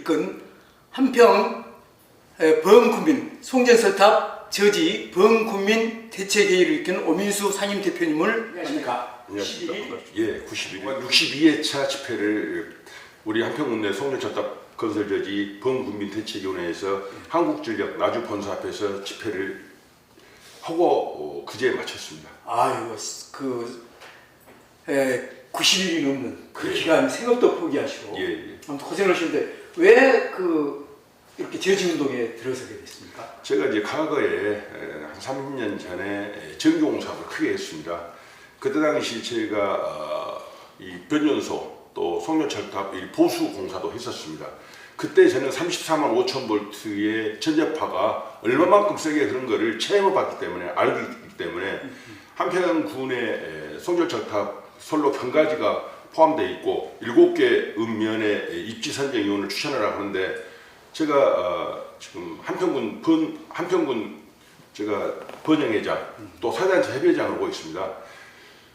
이끈 한평 범군민 송전설탑 저지 범군민 대책회의를 이끈 오민수 상임 대표님을 안녕하십니까? 91일? 예, 62회차 집회를 우리 한평군 내 송전설탑 건설저지 범군민 대책위원회에서 한국전력 나주본사 앞에서 집회를 하고 그제 마쳤습니다. 아유, 90일이 넘는 그 기간 생업도 포기하시고 아무튼 고생하셨는데 왜 이렇게 저지 운동에 들어서게 됐습니까? 제가 이제 과거에 한 30년 전에 전기공 사업을 크게 했습니다. 그때 당시 제가 이 변연소 또 송전철탑 보수 공사도 했었습니다. 그때 저는 34만 5천 볼트의 전자파가 얼마만큼 세게 흐른 거를 체험해봤기 때문에 알고 있기 때문에 한평군의 송전철탑 선로 경가지가 포함되어 있고 7개 읍면의 입지 선정 위원을 추천하라고 하는데 제가 지금 한평군 제가 번영회장 또 사단체 협의회장을 하고 있습니다.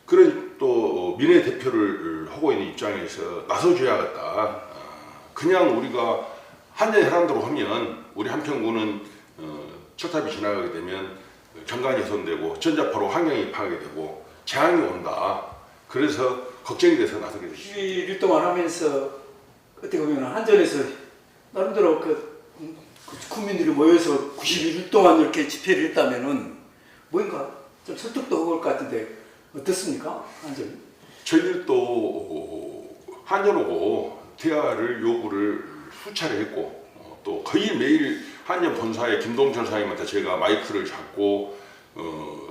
그런 또 민회 대표를 하고 있는 입장에서 나서줘야겠다. 그냥 우리가 한전 혈안대로 하면 우리 한평군은 철탑이 지나가게 되면 경관이 훼손되고 전자파로 환경이 파괴되고 되고 재앙이 온다. 그래서 걱정이 돼서 나서게 됐습니다. 11일 동안 하면서 어떻게 보면 한전에서 나름대로 국민들이 모여서 91일 동안 이렇게 집회를 했다면은 뭔가 좀 설득도 하고 올 것 같은데 어떻습니까? 한전이? 저희들도 한전하고 대화를 요구를 수차례 했고 또 거의 매일 한전 본사의 김동철 사장님한테 제가 마이크를 잡고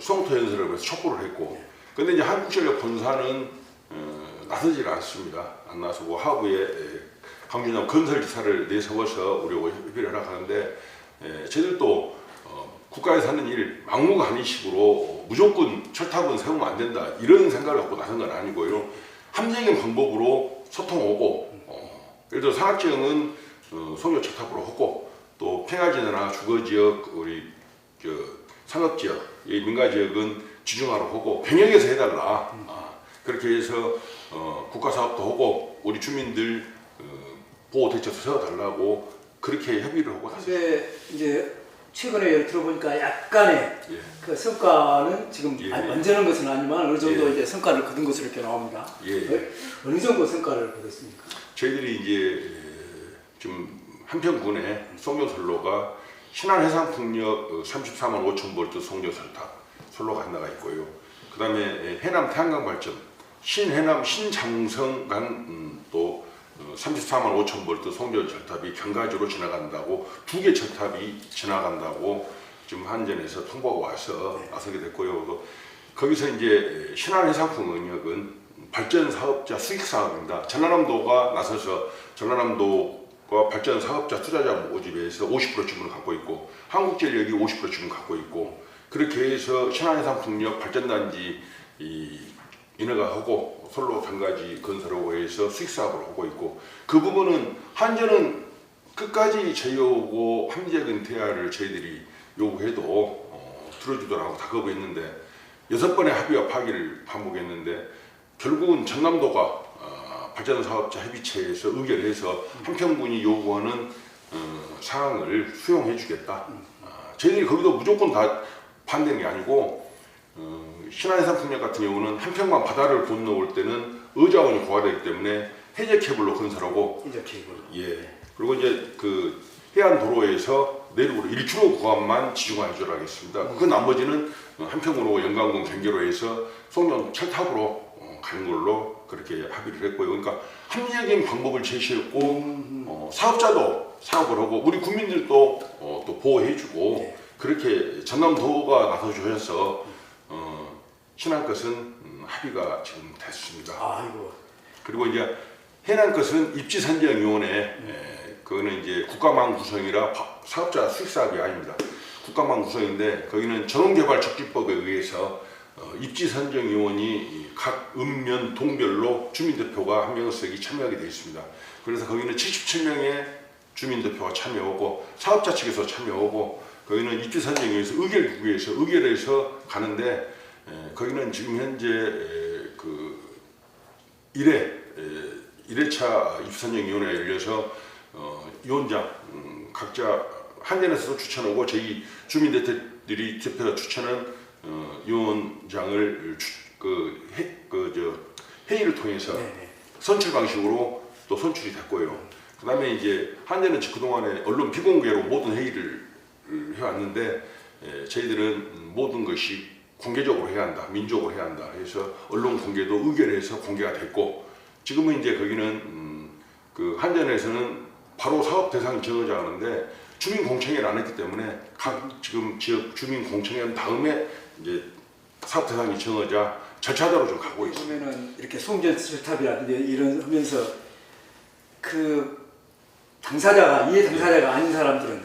성토 연설을 해서 촉구를 했고 근데 이제 한국전력 본사는 나서질 않습니다. 안 나서고 하부에 강준남 건설지사를 내세워서 우리 협의를 하라고 하는데 저희들도 국가에서 하는 일 막무가내 식으로 무조건 철탑은 세우면 안 된다 이런 생각을 갖고 나선 건 아니고요. 합리적인 방법으로 소통하고 예를 들어 산악지역은 송전철탑으로 하고 또 평야지대나 주거지역 우리 상업지역 민가지역은 지중화로 하고 병역에서 해달라 그렇게 해서 국가사업도 하고 우리 주민들 보호대책도 세워달라고 그렇게 협의를 하고 나섰습니다. 근데 이제 최근에 들어보니까 약간의 그 성과는 지금 완전한 것은 아니지만 어느 정도 이제 성과를 거둔 것으로 이렇게 나옵니다. 어느 정도 성과를 거뒀습니까? 저희들이 이제 지금 한평군에 송전선로가 신안해상풍력 34만 5천 볼트 송전설탑 선로가 하나가 있고요. 그 다음에 해남 태양광 발전 신해남 신장성간 또 34만 5천 볼트 송전철탑이 경가지로 지나간다고 2개 철탑이 지나간다고 지금 한전에서 통보가 와서 나서게 됐고요. 거기서 이제 신안해상풍력은 발전 사업자 수익 사업입니다. 전라남도가 나서서 전라남도가 발전 사업자 투자자 모집에서 50% 지분을 갖고 있고 한국전력이 50% 지분을 갖고 있고 그렇게 해서 신안해상풍력 발전단지 인허가 하고 선로 경가지 건설하고 해서 수익 사업을 하고 있고 그 부분은 한전은 끝까지 저희하고 합리적인 대화를 저희들이 요구해도 들어주더라고 다 거부했는데 6번의 합의와 파기를 반복했는데 결국은 전남도가 발전사업자 협의체에서 의결해서 한평군이 요구하는 사항을 수용해 주겠다. 저희들이 거기도 무조건 다 반대는 게 아니고 신안해상풍력 같은 경우는 한평만 바다를 건너올 때는 의자원이 고갈되기 때문에 해저 케이블로 건설하고 그리고 이제 그 해안 도로에서 내륙으로 1km 구간만 지중화 해주라 하겠습니다. 그 나머지는 한평으로 연강군 경계로 해서 송전 철탑으로 가는 걸로 그렇게 합의를 했고요. 그러니까 합리적인 방법을 제시했고 사업자도 사업을 하고 우리 국민들도 또 보호해주고 그렇게 전남도가 나서주셔서 신안 것은 합의가 지금 됐습니다. 그리고 이제 해남 것은 입지선정위원회 그거는 이제 국가망 구성이라 사업자 수익 사업이 아닙니다. 국가망 구성인데 거기는 전원개발적지법에 의해서 입지선정위원이 각 읍면 동별로 주민대표가 한 명씩이 참여하게 되어 있습니다. 그래서 거기는 77명의 주민대표가 참여하고 사업자 측에서 참여하고 거기는 입지선정위에서 의결국에서 의결해서 가는데 거기는 지금 현재 그 1회차 입지선정위원회가 열려서 위원장 각자 한전에서도 추천하고 저희 주민대표들이 대표가 추천한 위원장을 회의를 통해서 네네. 선출 방식으로 또 선출이 됐고요. 그다음에 이제 한전은 그동안에 언론 비공개로 모든 회의를 해왔는데 저희들은 모든 것이 공개적으로 해야 한다, 민주적으로 해야 한다 해서 언론 공개도 의결해서 공개가 됐고 지금은 이제 거기는 그 한전에서는 바로 사업 대상이 정해져 가는데 주민 공청회를 안 했기 때문에 각 지금 지역 주민 공청회 한 다음에 이제 사업 대상이 정하자 절차대로 좀 가고 있습니다. 보면은 이렇게 송전 철탑이라든지 이런 하면서 그 당사자가 이해 당사자가 아닌 사람들은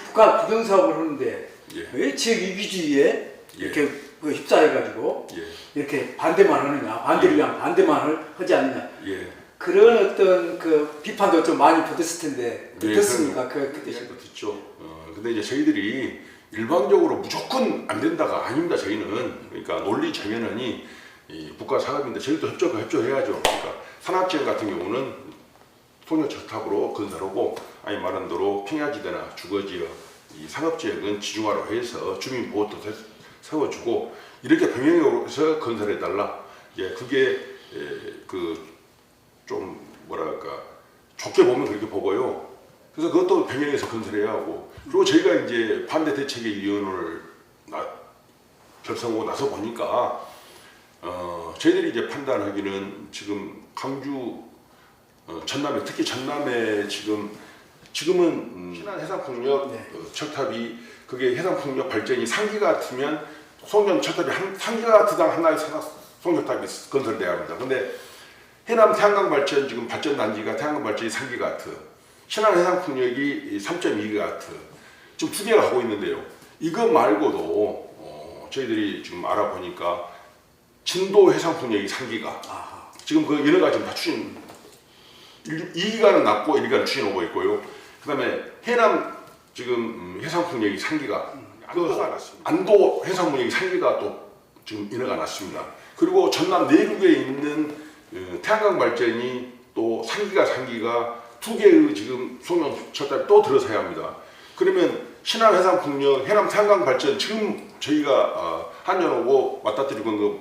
국가 구경 사업을 하는데 예. 왜 지역 이기주의에 예. 이렇게 그 휩싸여가지고 예. 이렇게 반대만 하느냐, 반대를 위한 반대만 하지 않느냐. 예. 그런 어떤 그 비판도 좀 많이 받았을 텐데 네, 어떻습니까? 그 뜻이 듣죠. 근데 이제 저희들이 일방적으로 무조건 안 된다가 아닙니다. 저희는 그러니까 논리 정연원이 이 국가 사업인데 저희도 협조해야죠. 그러니까 산악지역 같은 경우는 송전철탑으로 건설하고 아니 말한 대로 평야지대나 주거지역, 이 상업지역은 지중화로 해서 주민보호도 세워주고 이렇게 병행해서 건설해달라. 예, 그게 그 좀 뭐랄까 좋게 보면 그렇게 보고요. 그래서 그것도 병행해서 건설해야 하고 그리고 저희가 이제 반대 대책의 위원을 결성하고 나서 보니까 저희들이 이제 판단하기는 지금 강주 전남에 특히 전남에 지금은 신안해상풍력 네. 철탑이 그게 해상풍력 발전이 3기가 같으면 송전 철탑이 3기가와트당 하나의 송전탑이 건설돼야 합니다. 근데 해남 태양광 발전 지금 발전 단지가 태양광 발전이 3기가와트, 신안 해상풍력이 3.2기가와트 지금 2개가 가고 있는데요. 이거 말고도 저희들이 지금 알아보니까 진도 해상풍력이 3기가 지금 그 여러 가지 다 추진 2기가는 났고 1기가는 추진하고 있고요. 그다음에 해남 지금 해상풍력이 3기가 안도 해상풍력이 3기가 또 지금 인허가 났습니다. 그리고 전남 내륙에 있는 태양광 발전이 또 3기가 2개의 지금 송전철탑이 또 들어서야 합니다. 그러면 신안 해상풍력, 해남 태양광 발전 지금 저희가 한전하고 맞닥뜨리고 있는 거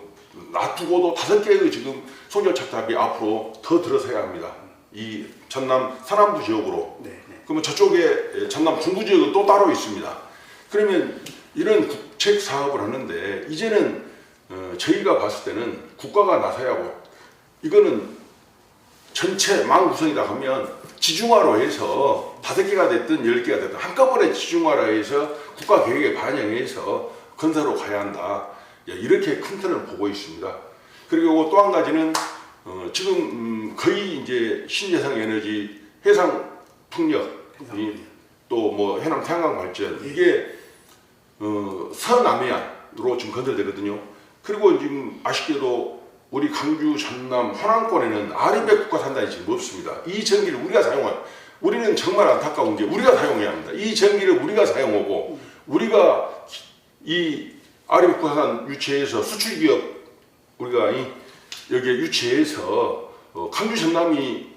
놔두고도 5개의 지금 송전철탑이 앞으로 더 들어서야 합니다. 이 전남 서남부 지역으로. 네. 그러면 저쪽에 전남 중부 지역은 또 따로 있습니다. 그러면 이런 국책 사업을 하는데 이제는 저희가 봤을 때는 국가가 나서야 하고 이거는 전체 망 구성이다 하면 지중화로 해서 5개가 됐든 10개가 됐든 한꺼번에 지중화로 해서 국가 계획에 반영해서 건설로 가야 한다. 이렇게 큰 틀을 보고 있습니다. 그리고 또 한 가지는 지금 거의 이제 신재생 에너지 해상 풍력이 또 뭐 해남 태양광 발전 이게 서남해안으로 지금 건설되거든요. 그리고 지금 아쉽게도 우리 강주, 전남, 호남권에는 아리백 국가산단이 지금 없습니다. 이 전기를 우리는 정말 안타까운 게 우리가 사용해야 합니다. 이 전기를 우리가 사용하고 우리가 이 아리백 국가산 유치해서 수출기업 우리가 여기에 유치해서 강주, 전남이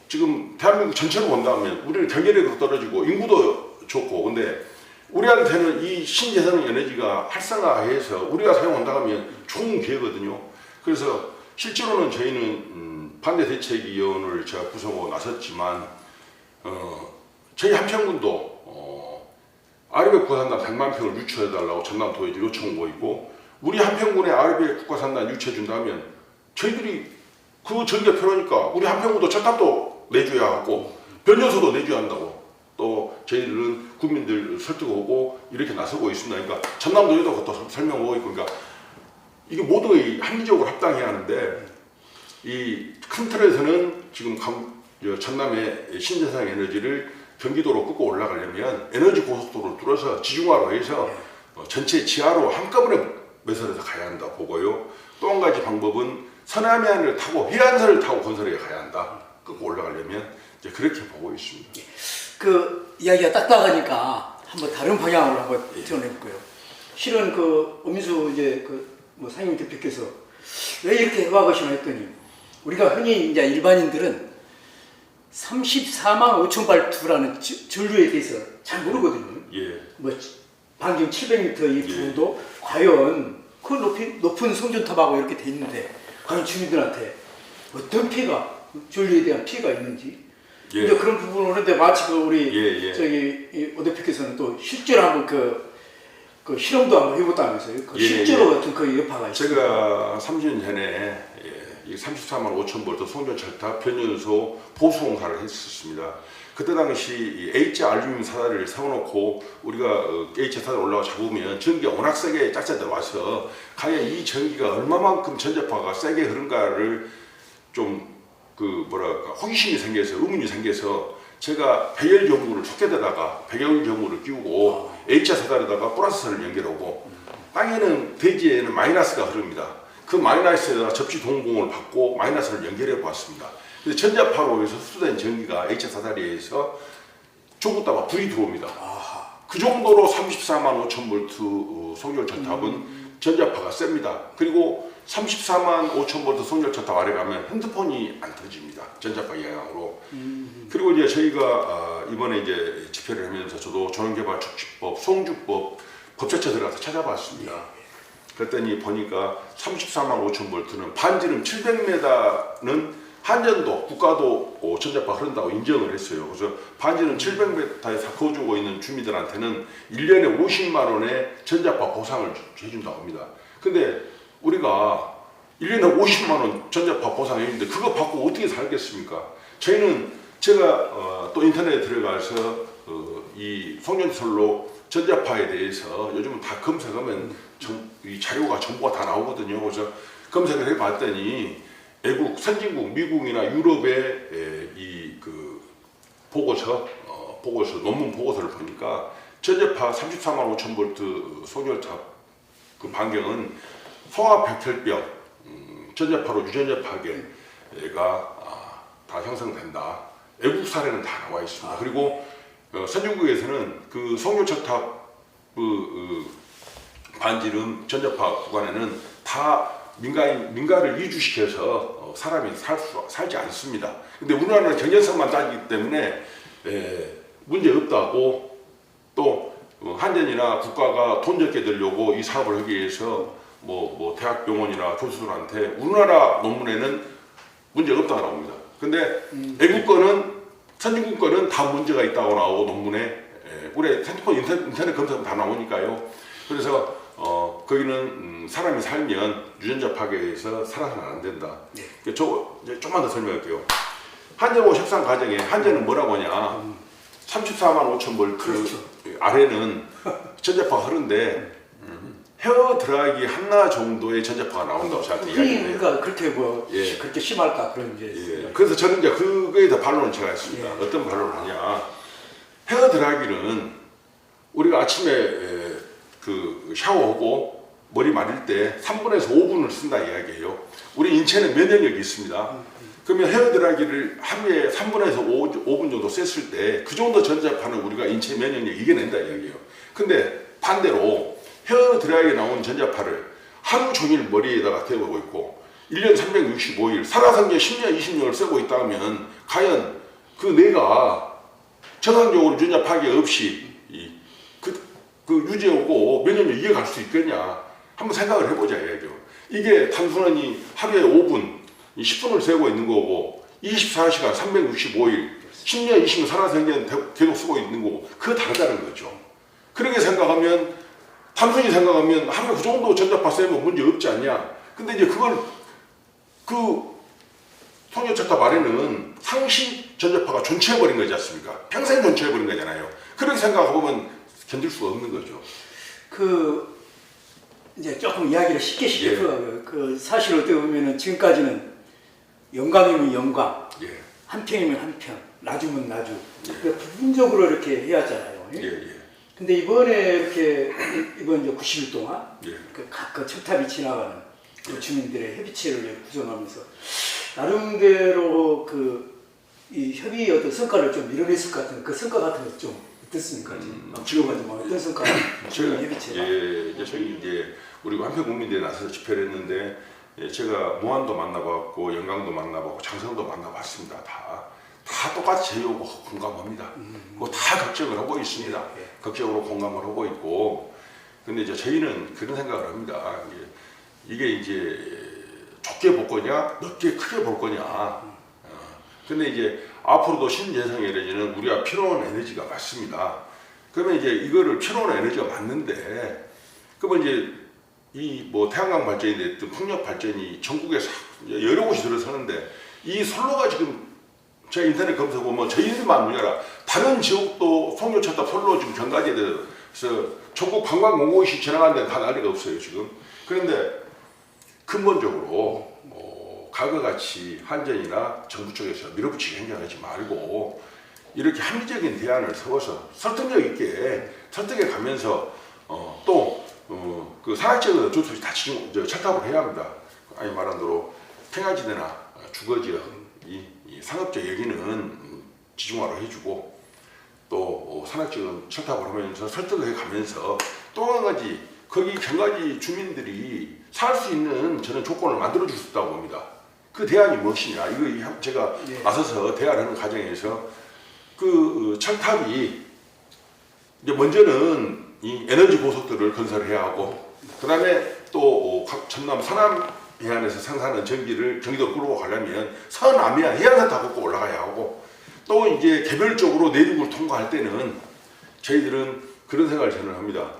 지금 대한민국 전체로 본다면 우리는 경제력도 떨어지고 인구도 좋고 근데 우리한테는 이 신재생 에너지가 활성화해서 우리가 사용한다 하면 좋은 기회거든요. 그래서 실제로는 저희는 반대 대책위원회를 제가 구성하고 나섰지만 저희 한평군도 아리백 국가산단 100만 평을 유치해달라고 전남도에 요청하고 있고 우리 한평군에 아리백 국가산단 유치해준다면 저희들이 그 전기가 필요하니까 우리 한평군도 철탑도 내줘야 하고 변조소도 내줘야 한다고 또 저희들은 국민들 설득하고 이렇게 나서고 있습니다. 그러니까 전남도에도 그것도 설명하고 있고 그러니까 이게 모두 합리적으로 합당해야 하는데 이 큰 틀에서는 지금 전남의 신재생 에너지를 경기도로 끌고 올라가려면 에너지 고속도로를 뚫어서 지중화로 해서 전체 지하로 한꺼번에 매설해서 가야 한다 보고요. 또 한 가지 방법은 서남해안을 타고 해안선을 타고 건설해 가야 한다. 끌고 올라가려면 이제 그렇게 보고 있습니다. 그 이야기가 딱딱하니까 한번 다른 방향으로 한번 드러내볼까요? 실은 그 오민수 이제 뭐 상임 대표께서 왜 이렇게 해박하시나 했더니 우리가 흔히 이제 일반인들은 34만 5천 발투라는 전류에 대해서 잘 모르거든요. 예. 뭐 반경 700m 이 부도 과연 그 높은 송전탑하고 이렇게 돼 있는데 과연 주민들한테 어떤 피해가 전류에 대한 피해가 있는지 예. 이제 그런 부분을 하는데 마치 그 우리 예. 저기 오 대표께서는 또 실제로 한번 그 실험도 한번 해봤다면서요. 그 예. 실제로 같은 그 여파가 있어요. 제가 30년 전에 이 34만 5천 볼트 송전철탑 변연소 보수공사를 했었습니다. 그때 당시 이 H 알루미늄 사다리를 세워놓고 우리가 H 사다리 올라가 잡으면 전기가 워낙 세게 짝짝 들어와서 과연 이 전기가 얼마만큼 전자파가 세게 흐른가를 좀 그 뭐랄까 호기심이 생겨서 의문이 생겨서 제가 배열 전구를 촉대에다가 배열 전구를 끼우고 H 사다리에다가 플러스선을 연결하고 땅에는 대지에는 마이너스가 흐릅니다. 그 마이너스에다가 접시 동공을 받고 마이너스를 연결해 보았습니다. 그래서 전자파로 해서 흡수된 전기가 H 사다리에서 좁았다가 불이 들어옵니다. 그 정도로 34만 5천 볼트 송전철탑은 전자파가 셉니다. 그리고 34만 5천 볼트 송전철탑 아래 가면 핸드폰이 안 터집니다. 전자파 영향으로. 그리고 이제 저희가 이번에 이제 집회를 하면서 저도 조정개발촉진법, 송주법 법제처 들어가서 찾아봤습니다. 그랬더니 보니까 34만 5천 볼트는 반지름 700m는 한전도 국가도 전자파 흐른다고 인정을 했어요. 그래서 반지름 700m에 거주고 있는 주민들한테는 1년에 50만 원의 전자파 보상을 해준다고 합니다. 근데 우리가 1년에 50만 원 전자파 보상해주는데 그거 받고 어떻게 살겠습니까? 저희는 제가 또 인터넷에 들어가서 이 송전철로 전자파에 대해서 요즘은 다 검색하면 이 자료가 정보가 다 나오거든요. 그래서 검색을 해봤더니 외국 선진국 미국이나 유럽의 이 그 보고서 논문 보고서를 보니까 전자파 34만 5천 볼트 송전탑 그 반경은 소화벽혈병, 전자파로 유전자 파괴가 다 형성된다. 외국 사례는 다 나와 있습니다. 그리고 선진국에서는 그 송전철탑 반지름 전자파 구간에는 다 민가를 이주시켜서 사람이 살지 않습니다. 근데 우리나라는 경제성만 따지기 때문에 문제 없다고 또 한전이나 국가가 돈 적게 들려고 이 사업을 하기 위해서 뭐 대학병원이나 교수들한테 우리나라 논문에는 문제가 없다고 나옵니다. 근데 외국 거는 선진국 거는 다 문제가 있다고 나오고 논문에 우리 핸드폰 인터넷 검색하면 다 나오니까요. 그래서 거기는 사람이 살면 유전자 파괴에서 살아서는 안 된다. 네. 저 이제 좀만 더 설명할게요. 한전하고 협상 과정에 한전은 뭐라고 하냐? 34만 5천 볼트 그렇죠. 아래는 전자파가 흐른데 헤어 드라이기 하나 정도의 전자파가 나온다고 저한테 이야기해요. 그러니까 그렇게 뭐 예. 그렇게 심할까 그런 이제. 예. 그래서 저는 이제 그거에 대해 반론을 제가 했습니다. 예. 어떤 반론을 하냐? 헤어 드라이기는 우리가 아침에 그 샤워하고 머리 마를 때 3분에서 5분을 쓴다 이야기예요. 우리 인체는 면역력이 있습니다. 그러면 헤어 드라이기를 하루에 3분에서 5분 정도 썼을 때 그 정도 전자파는 우리가 인체 면역력 이겨낸다 이야기예요. 근데 반대로 헤어 드라이기에 나온 전자파를 하루 종일 머리에다가 대고 있고 1년 365일 살아생전 10년 20년을 쓰고 있다 면 과연 그 뇌가 정상적으로 전자 파괴 없이 그 유지하고 면역력 이어갈 수 있겠냐 한번 생각을 해보자 이야기죠. 이게 단순히 하루에 5분 10분을 세고 있는 거고 24시간 365일 10년 20년 살아생전 계속 쓰고 있는 거고 그거 다르다는 거죠. 그렇게 생각하면 단순히 생각하면 하루에 그 정도 전자파 세면 문제 없지 않냐. 근데 이제 그걸 그 송전철탑 아래는 상시 전자파가 존치해버린 거지 않습니까? 평생 존치해버린 거잖아요. 그렇게 생각해보면 견딜 수가 없는 거죠. 그 이제 조금 이야기를 쉽게 예. 그 사실 어떻게 보면은 지금까지는 영광이면 영광, 예. 한평이면 한평, 나주면 나주. 그러니까 부분적으로 이렇게 해야잖아요. 예, 예. 근데 이번에 이렇게 이번 이제 90일 동안 예. 각 철탑이 지나가는 그 주민들의 협의체를 구성하면서 나름대로 이 협의 어떤 성과를 좀 이뤄냈을 것 같은 그 성과 같은 거 좀 어떻습니까? 지금까지 뭐 어떤 성과? 제가 협의체가. 저희 이제 우리 한평 국민들이 나서서 집회를 했는데 제가 무안도 만나봤고 영광도 만나봤고 장성도 만나봤습니다. 다 다 똑같이 제의하고 공감합니다. 그거 다 걱정을 하고 있습니다. 걱정으로 공감을 하고 있고. 근데 이제 저희는 그런 생각을 합니다. 이게 이제 좁게 볼 거냐, 넓게 크게 볼 거냐. 근데 이제 앞으로도 신재생 에너지는 우리가 필요한 에너지가 맞습니다. 그러면 이제 이거를 필요한 에너지가 맞는데, 그러면 이제 이 뭐 태양광 발전이 됐든 풍력 발전이 전국에 여러 곳이 들어서는데 이 선로가 지금 제가 인터넷 검색하고 뭐 저희들만 아니라 다른 지역도 송료 쳤다 선로 지금 경과지에 대해서 전국 관광 공고시 지나가는 데는 다 난리가 없어요 지금. 그런데 근본적으로 과거 같이 한전이나 정부 쪽에서 밀어붙이기 행정하지 말고 이렇게 합리적인 대안을 세워서 설득력 있게 설득해 가면서 그 산악지역은 어쩔 수 없이 다 철탑을 해야 합니다. 아니 말한 대로 평야지대나 주거지역 이 상업적 여기는 지중화를 해주고 또 산악지역은 철탑을 하면서 설득을 해가면서 또 한 가지 거기 경과지 주민들이 살 수 있는 저는 조건을 만들어 줄 수 있다고 봅니다. 그 대안이 무엇이냐? 이거 제가 나서서 대안하는 과정에서 그 철탑이 이제 먼저는 이 에너지 고속도로를 건설해야 하고 그 다음에 또 전남 서남 해안에서 생산하는 전기를 경기도로 끌고 가려면 서남해안 해안선 다 걷고 올라가야 하고 또 이제 개별적으로 내륙을 통과할 때는 저희들은 그런 생각을 저는 합니다.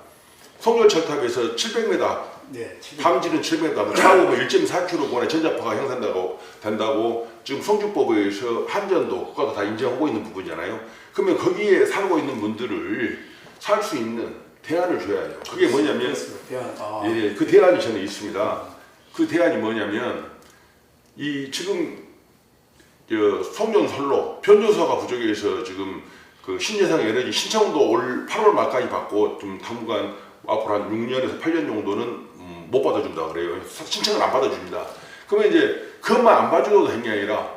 송열철탑에서 700m 밤지는 700m, 차오면 1.4km 전자파가 형성된다고 지금 송주법에 의해서 한전도 국가가 다 인정하고 있는 부분이잖아요. 그러면 거기에 살고 있는 분들을 살 수 있는 대안을 줘야 해요. 그게 뭐냐면 그 대안이 저는 있습니다. 그 대안이 뭐냐면 이 지금 송전선로 변조소가 부족해서 지금 그 신재생 에너지 신청도 올 8월 말까지 받고 좀 당분간 앞으로 한 6년에서 8년 정도는 못 받아준다 그래요. 신청을 안 받아줍니다. 그러면 이제 그것만 안 봐줘도 되는 게 아니라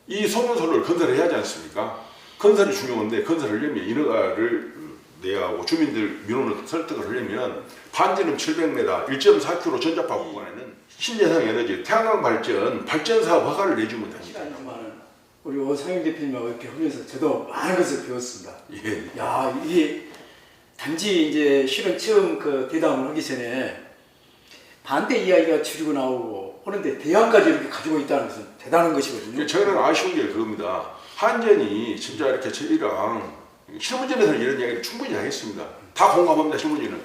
이 송전선로를 건설해야 하지 않습니까? 건설이 중요한데 건설을 하려면 인허가를 내야 하고 주민들 민원을 설득을 하려면 반지름 700m, 1.4km 전자파 구간에는 신재생 에너지 태양광 발전사 허가를 내주면 됩니다. 우리 오상영 대표님하고 이렇게 하면서 저도 많은 것을 배웠습니다. 야, 이게 단지 이제 실은 처음 그 대담을 하기 전에 반대 이야기가 줄이고 나오고 하는데 대안까지 이렇게 가지고 있다는 것은 대단한 것이거든요. 저는 아쉬운 게 그겁니다. 한전이 진짜 이렇게 저희랑 실무진에서는 이런 이야기를 충분히 하겠습니다. 다 공감합니다, 실무진은.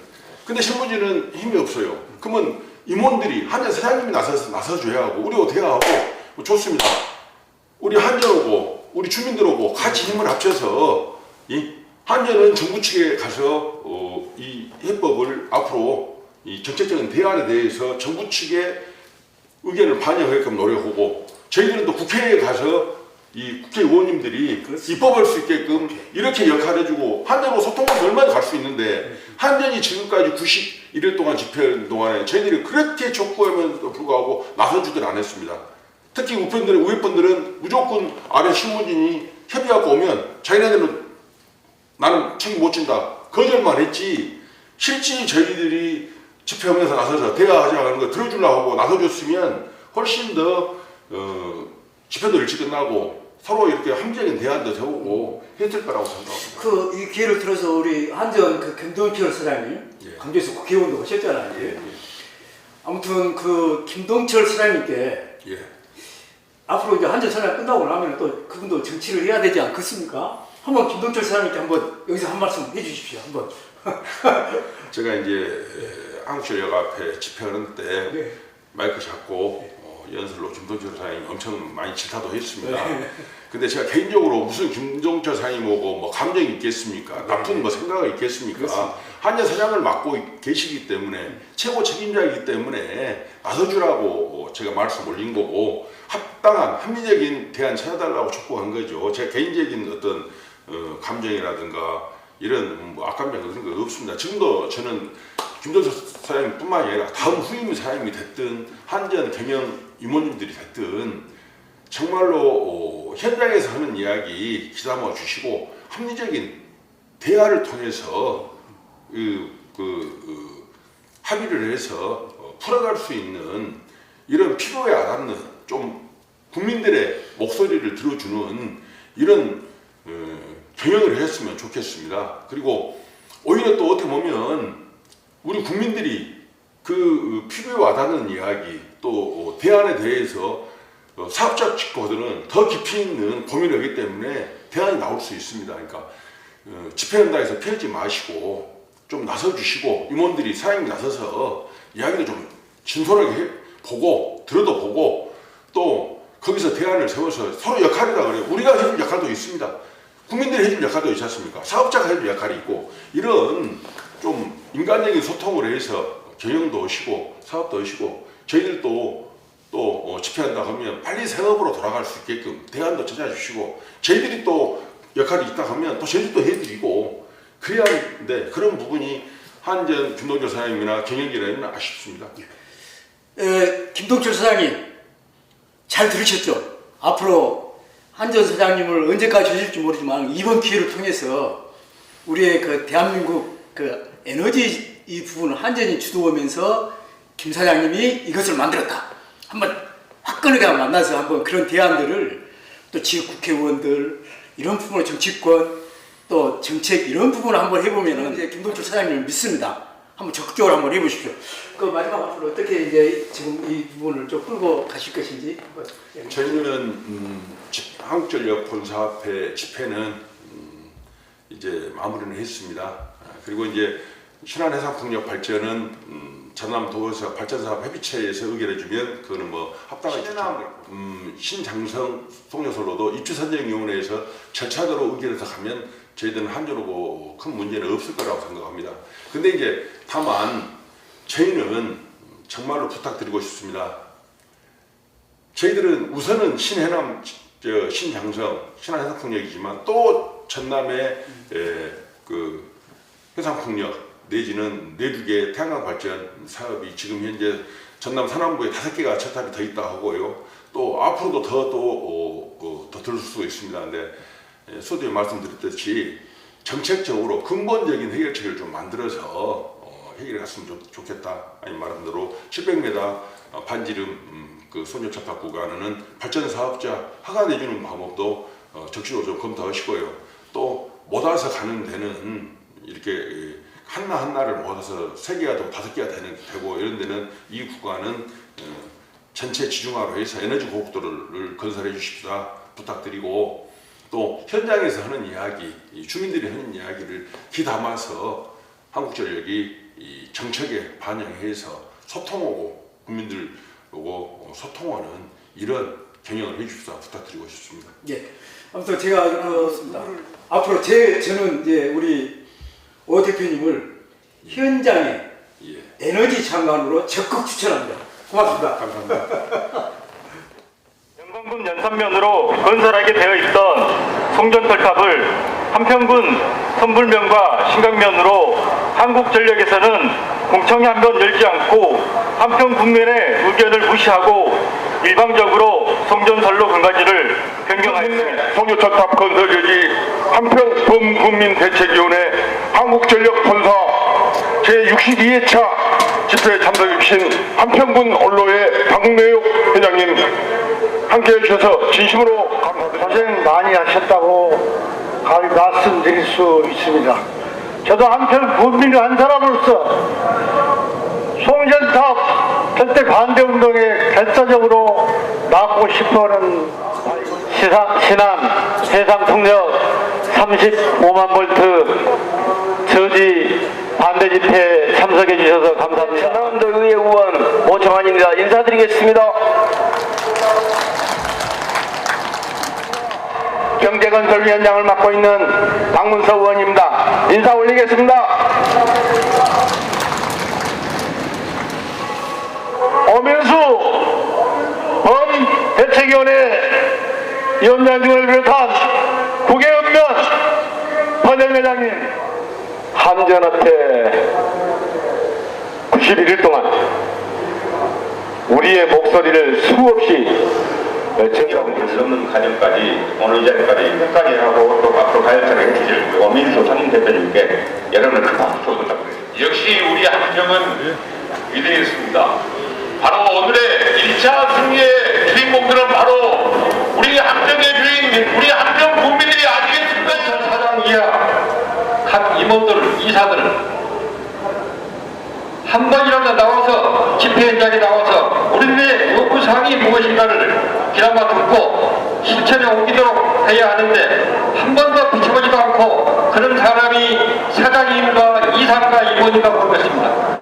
근데 실무진은 힘이 없어요. 그러면 임원들이 한전 사장님이 나서줘야 하고 우리 어떻게 하고 좋습니다. 우리 한전하고 우리 주민들하고 같이 힘을 합쳐서 이 한전은 정부 측에 가서 이 해법을 앞으로 이 정책적인 대안에 대해서 정부 측의 의견을 반영하게끔 노력하고 저희들은 또 국회에 가서 이 국회의원님들이 입법할 수 있게끔 이렇게 역할을 해주고 한전으로 소통하면서 얼마나 갈 수 있는데 한전이 지금까지 91일 동안 집회하는 동안에 저희들이 그렇게 촉구하면서도 불구하고 나서주들 안 했습니다. 특히 우회분들은 무조건 아래 실무진이 협의하고 오면 자기네들은 나는 책임 못 진다 거절만 했지 실제 저희들이 집회하면서 나서서 대화하자는 거 들어주려고 하고 나서줬으면 훨씬 더 집회도 일찍 끝나고 서로 이렇게 합리적인 대안도 세우고 했을 거라고 생각합니다. 이 기회를 들어서 우리 한전 그 김동철 사장님 광주에서 국회의원도 하셨잖아요. 아무튼 그 김동철 사장님께 앞으로 이제 한전 선언 끝나고 나면 또 그분도 정치를 해야 되지 않겠습니까? 한번 김동철 사장님께 한번 여기서 한 말씀 해주십시오. 한번. 제가 이제 한국전력 앞에 집회하는 때 마이크 잡고 연설로 김동철 사장님 엄청 많이 질타도 했습니다. 근데 제가 개인적으로 무슨 김동철 사장님 오고 뭐 감정이 있겠습니까? 나쁜 뭐 생각이 있겠습니까? 한전 사장을 맡고 계시기 때문에 최고 책임자이기 때문에 나서주라고 제가 말씀 올린 거고 합당한 합리적인 대안 찾아달라고 촉구한 거죠. 제 개인적인 어떤 감정이라든가 이런 뭐 악감정 그런 거 없습니다. 지금도 저는 김동철 사장님뿐만 아니라 다음 후임 사장님이 됐든 한전 경영 임원님들이 됐든 정말로 현장에서 하는 이야기 귀담아 주시고 합리적인 대화를 통해서 합의를 해서 풀어갈 수 있는 이런 필요에 안 닿는 좀 국민들의 목소리를 들어주는 이런 경영을 했으면 좋겠습니다. 그리고 오히려 또 어떻게 보면 우리 국민들이 그 피부에 와닿는 이야기 또 대안에 대해서 사업자 측보다는 더 깊이 있는 고민을 하기 때문에 대안이 나올 수 있습니다. 그러니까 집회 현장에서 피하지 마시고 좀 나서주시고 임원들이 사장님 나서서 이야기도 좀 진솔하게 보고 들어도 보고 또 거기서 대안을 세워서 서로 역할이라 그래요. 우리가 해줄 역할도 있습니다. 국민들이 해줄 역할도 있지 않습니까? 사업자가 해줄 역할이 있고 이런 좀 인간적인 소통을 해서 경영도 오시고 사업도 오시고 저희들도 또 집회한다 하면 빨리 생업으로 돌아갈 수 있게끔 대안도 찾아주시고 저희들이 또 역할이 있다 하면 또 저희들도 해드리고 그래야 하는데 그런 부분이 한전 김동철 사장님이나 경영진에는 아쉽습니다. 김동철 사장님 잘 들으셨죠? 앞으로 한전 사장님을 언제까지 하실지 모르지만 이번 기회를 통해서 우리의 그 대한민국 그 에너지 이 부분을 한전이 주도하면서 김 사장님이 이것을 만들었다. 한번 화끈하게 만나서 한번 그런 대안들을 또 지역 국회의원들 이런 부분을 정치권 또 정책 이런 부분을 한번 해보면은 이제 김동철 사장님을 믿습니다. 한번 적극적으로 한번 해보십시오. 그 마지막 앞으로 어떻게 이제 지금 이 부분을 좀 끌고 가실 것인지. 저희는 한국전력 본사협회 집회는 이제 마무리는 했습니다. 그리고 이제 신한해상풍력 발전은 전남 도에서 발전사업 협의체에서 의결해주면 그거는 뭐 합당한 신장성 송려솔로도 입주선정위원회에서 절차대로 의결해서 가면 저희들은 한전하고 큰 문제는 없을 거라고 생각합니다. 근데 이제 다만 저희는 정말로 부탁드리고 싶습니다. 저희들은 우선은 신해남, 신장성, 신한해상풍력이지만 또 전남의 그 해상풍력 내지는 4개 태양광 발전 사업이 지금 현재 전남 산안부에 5개가 철탑이 더 있다 하고요. 또 앞으로도 더 들을 수 있습니다. 근데 서두에 말씀드렸듯이 정책적으로 근본적인 해결책을 좀 만들어서 해결해 갔으면 좋겠다. 아니 말한 대로 700m 반지름 그 소녀철탑 구간은 발전 사업자 허가 내주는 방법도 적극적으로 좀 검토하시고요. 또 못 와서 가는 데는 이렇게 하나를 모아서 3개가 되고 5개가 되고 이런 데는 이 구간은 전체 지중화로 해서 에너지 고속도로를 건설해 주십사 부탁드리고 또 현장에서 하는 이야기, 주민들이 하는 이야기를 귀담아서 한국전력이 이 정책에 반영해서 소통하고 국민들하고 소통하는 이런 경영을 해주십사 부탁드리고 싶습니다. 예. 아무튼 제가 앞으로 저는 이제 우리 오 대표님을 현장에 에너지 장관으로 적극 추천합니다. 고맙습니다. 감사합니다. 영광군 연산면으로 건설하게 되어 있던 송전철탑을 한평군 선불면과 신강면으로 한국전력에서는 공청회 한 번 열지 않고 한평군민의 의견을 무시하고 일방적으로 송전선로 근거지를 변경하였습니다. 송전철탑 건설 여지 한평범국민대책위원회 한국전력 본사 제62회차 집회에 참석해주신 한평군 언로의 박내욱 회장님 함께해 주셔서 진심으로 감사드립니다. 고생 많이 하셨다고 말씀드릴 수 있습니다. 저도 한편 국민의 한 사람으로서 송전탑 절대 반대 운동에 결사적으로 나가고 싶어하는 신한 해상풍력 35만 볼트 저지 반대 집회에 참석해 주셔서 감사합니다. 전남도 의회 의원 오청환입니다. 인사드리겠습니다. 경제건설위원장을 맡고 있는 박문서 의원입니다. 인사 올리겠습니다. 오면수 범대책위원회 위원장 등을 비롯한 국외연면 번영회장님, 한전한테 91일 동안 우리의 목소리를 수없이 없는 과정까지 오늘 이 자리까지 끝까지 하고 또 앞으로 가열차게 해주실 오민수 상임 대표님께 여러분의 큰 박수 부탁드립니다. 역시 우리 한평은 위대했습니다. 바로 오늘의 1차 승리의 주인공들은 바로 우리 함정의 주인, 우리 함정 국민들이 아니겠습니까? 사장 이하 각 임원들, 이사들 한 번이라도 나와서 집회 현장에 나와서 우리들의 요구사항이 무엇인가를 귀담아 듣고 실천에 옮기도록 해야 하는데 한 번도 비춰보지도 않고 그런 사람이 사장인가 이사인가 임원인가 모르겠습니다.